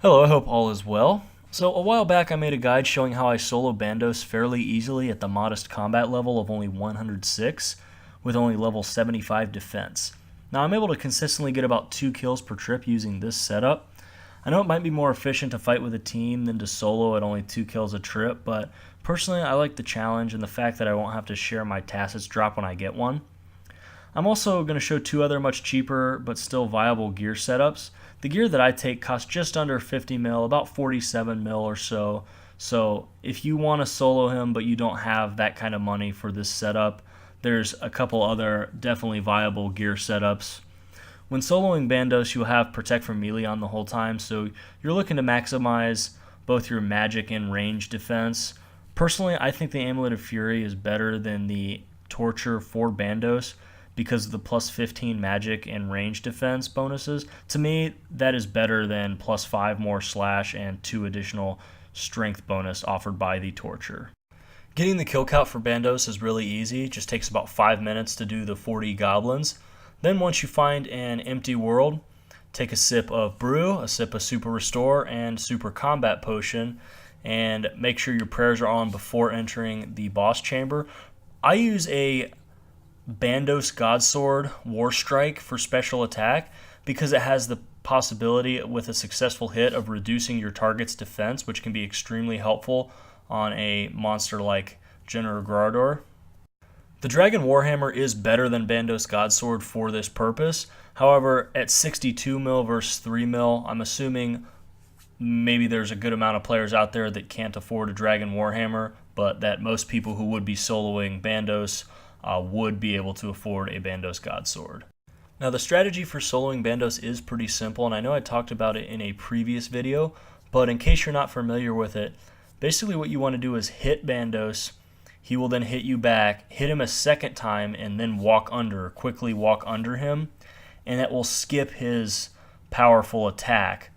Hello, I hope all is well. So a while back I made a guide showing how I solo Bandos fairly easily at the modest combat level of only 106 with only level 75 defense. Now I'm able to consistently get about 2 kills per trip using this setup. I know it might be more efficient to fight with a team than to solo at only 2 kills a trip, but personally I like the challenge and the fact that I won't have to share my tacits drop when I get one. I'm also going to show 2 other much cheaper but still viable gear setups. The gear that I take costs just under 50 mil, about 47 mil or so. So if you want to solo him but you don't have that kind of money for this setup, there's a couple other definitely viable gear setups. When soloing Bandos, you'll have Protect from Melee on the whole time, so you're looking to maximize both your magic and range defense. Personally, I think the Amulet of Fury is better than the Torture for Bandos because of the plus 15 magic and range defense bonuses. To me, that is better than plus 5 more slash and 2 additional strength bonus offered by the Torture. Getting the kill count for Bandos is really easy. It just takes about 5 minutes to do the 40 goblins. Then once you find an empty world, take a sip of brew, a sip of super restore, and super combat potion, and make sure your prayers are on before entering the boss chamber. I use a Bandos Godsword War Strike for special attack because it has the possibility with a successful hit of reducing your target's defense, which can be extremely helpful on a monster like General Grador. The Dragon Warhammer is better than Bandos Godsword for this purpose. However, at 62 mil versus 3 mil, I'm assuming maybe there's a good amount of players out there that can't afford a Dragon Warhammer, but that most people who would be soloing Bandos would be able to afford a Bandos Godsword. Now the strategy for soloing Bandos is pretty simple, and I know I talked about it in a previous video, but in case you're not familiar with it, basically what you want to do is hit Bandos. He will then hit you back, hit him a second time, and then quickly walk under him, and that will skip his powerful attack.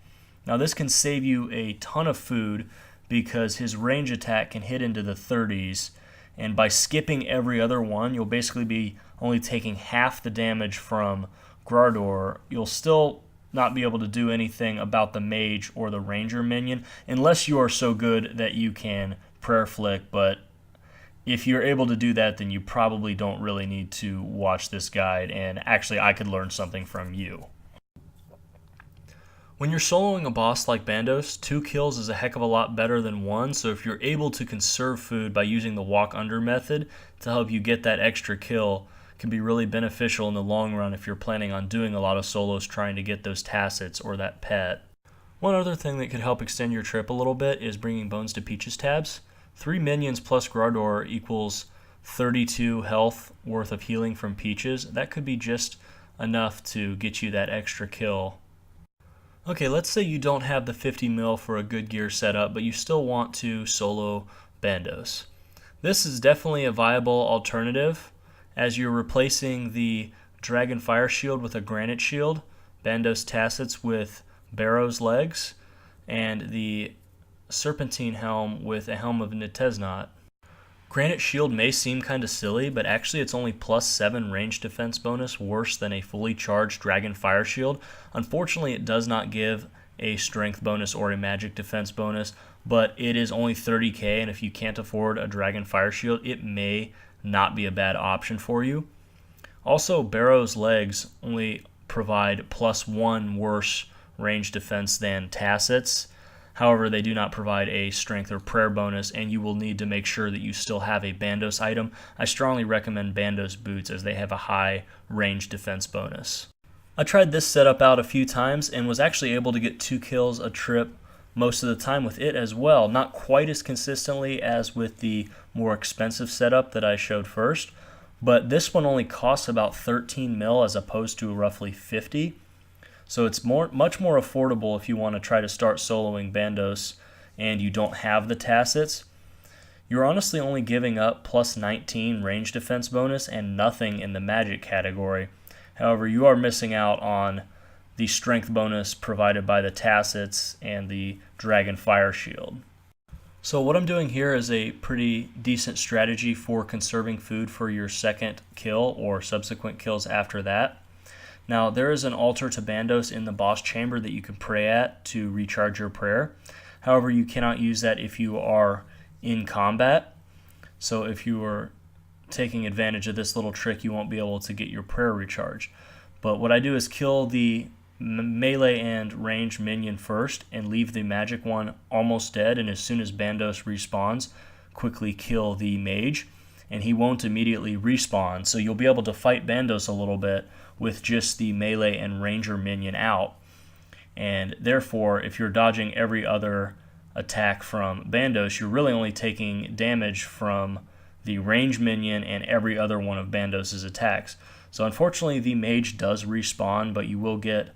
Now this can save you a ton of food because his range attack can hit into the 30s, and by skipping every other one, you'll basically be only taking half the damage from Grador. You'll still not be able to do anything about the mage or the ranger minion unless you are so good that you can prayer flick, but if you're able to do that, then you probably don't really need to watch this guide, and actually I could learn something from you. When you're soloing a boss like Bandos, 2 kills is a heck of a lot better than 1, so if you're able to conserve food by using the walk under method to help you get that extra kill, it can be really beneficial in the long run if you're planning on doing a lot of solos trying to get those tacits or that pet. One other thing that could help extend your trip a little bit is bringing Bones to Peaches tabs. 3 minions plus Grador equals 32 health worth of healing from Peaches. That could be just enough to get you that extra kill. Okay, let's say you don't have the 50 mil for a good gear setup, but you still want to solo Bandos. This is definitely a viable alternative as you're replacing the Dragon Fire Shield with a Granite Shield, Bandos Tacits with Barrow's Legs, and the Serpentine Helm with a Helm of Niteznot. Granite Shield may seem kind of silly, but actually it's only plus 7 range defense bonus, worse than a fully charged Dragon Fire Shield. Unfortunately, it does not give a strength bonus or a magic defense bonus, but it is only 30k, and if you can't afford a Dragon Fire Shield, it may not be a bad option for you. Also, Barrow's Legs only provide plus 1 worse range defense than Tacits. However, they do not provide a strength or prayer bonus, and you will need to make sure that you still have a Bandos item. I strongly recommend Bandos boots as they have a high range defense bonus. I tried this setup out a few times and was actually able to get 2 kills a trip most of the time with it as well. Not quite as consistently as with the more expensive setup that I showed first, but this one only costs about 13 mil as opposed to roughly 50. So it's much more affordable if you want to try to start soloing Bandos and you don't have the Tacits. You're honestly only giving up plus 19 range defense bonus and nothing in the magic category. However, you are missing out on the strength bonus provided by the Tacits and the Dragon Fire Shield. So what I'm doing here is a pretty decent strategy for conserving food for your second kill or subsequent kills after that. Now, there is an altar to Bandos in the boss chamber that you can pray at to recharge your prayer. However, you cannot use that if you are in combat. So if you are taking advantage of this little trick, you won't be able to get your prayer recharged. But what I do is kill the melee and range minion first and leave the magic one almost dead, and as soon as Bandos respawns, quickly kill the mage, and he won't immediately respawn, so you'll be able to fight Bandos a little bit with just the melee and ranger minion out. And therefore, if you're dodging every other attack from Bandos, you're really only taking damage from the range minion and every other one of Bandos' attacks. So unfortunately, the mage does respawn, but you will get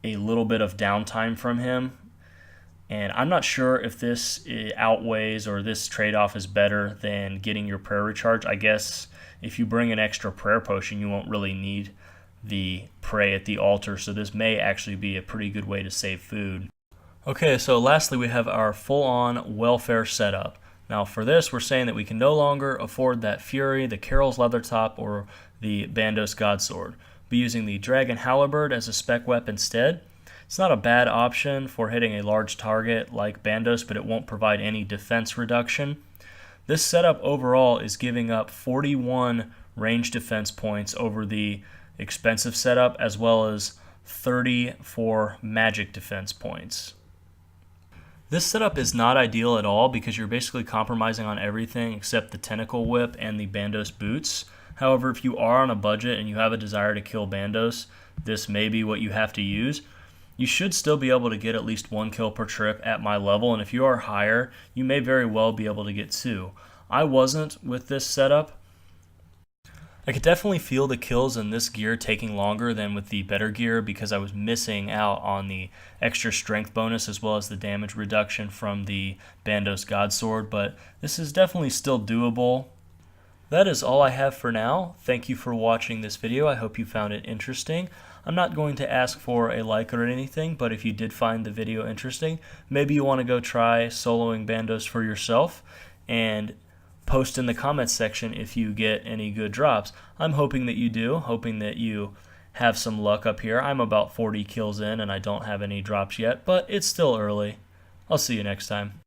a little bit of downtime from him. And I'm not sure if this outweighs or this trade-off is better than getting your prayer recharge. I guess if you bring an extra prayer potion, you won't really need the pray at the altar, so this may actually be a pretty good way to save food. Okay, so lastly we have our full-on welfare setup. Now for this, we're saying that we can no longer afford that Fury, the Carol's Leather Top, or the Bandos Godsword. We'll be using the Dragon Halberd as a spec weapon instead. It's not a bad option for hitting a large target like Bandos, but it won't provide any defense reduction. This setup overall is giving up 41 range defense points over the expensive setup, as well as 30 for magic defense points. This setup is not ideal at all because you're basically compromising on everything except the Tentacle Whip and the Bandos Boots. However, if you are on a budget and you have a desire to kill Bandos, this may be what you have to use. You should still be able to get at least 1 kill per trip at my level, and if you are higher, you may very well be able to get 2. I wasn't with this setup. I could definitely feel the kills in this gear taking longer than with the better gear because I was missing out on the extra strength bonus as well as the damage reduction from the Bandos Godsword, but this is definitely still doable. That is all I have for now. Thank you for watching this video. I hope you found it interesting. I'm not going to ask for a like or anything, but if you did find the video interesting, maybe you want to go try soloing Bandos for yourself, and post in the comments section if you get any good drops. I'm hoping that you do, hoping that you have some luck up here. I'm about 40 kills in and I don't have any drops yet, but it's still early. I'll see you next time.